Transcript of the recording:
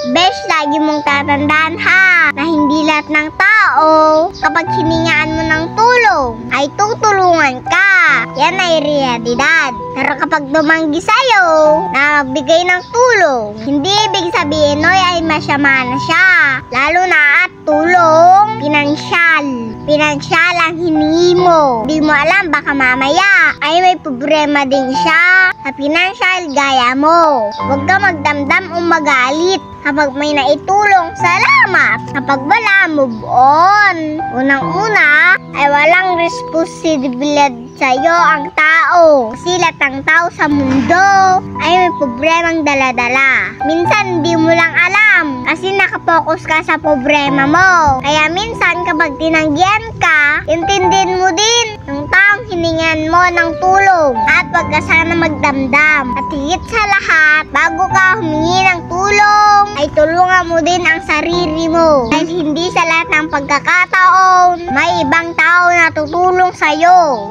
Besh, lagi mong tatandaan ha, na hindi lahat ng tao, kapag hiningaan mo ng tulong, ay tutulungan ka. Yan ay realidad. Pero kapag dumanggi sa'yo na magbigay ng tulong, hindi ibig sabihin noy ay masama na siya. Lalo na at tulong pinansyal. Pinansyal ang hiningi mo. Di mo alam, baka mamaya ay may problema din siya sa pinansyal gaya mo. Huwag ka magdamdam o magalit. Kapag may naitulong, salamat. Kapag wala, move on. Unang-una ay walang responsibilidad sa'yo ang tao. Kasi lahat ng tao sa mundo ay may problemang dala-dala. Minsan hindi mo lang alam kasi nakapokus ka sa problema mo. Kaya minsan kapag tinanggihan ka, intindihin mo din yung taong hiningan mo ng tulong. At wag ka sana magdamdam. At higit sa lahat, bago ka humingi ng tulong, ay tulungan mo din ang sarili mo. Dahil hindi sa lahat ng pagkakataon, may ibang tao na tutulong sa'yo.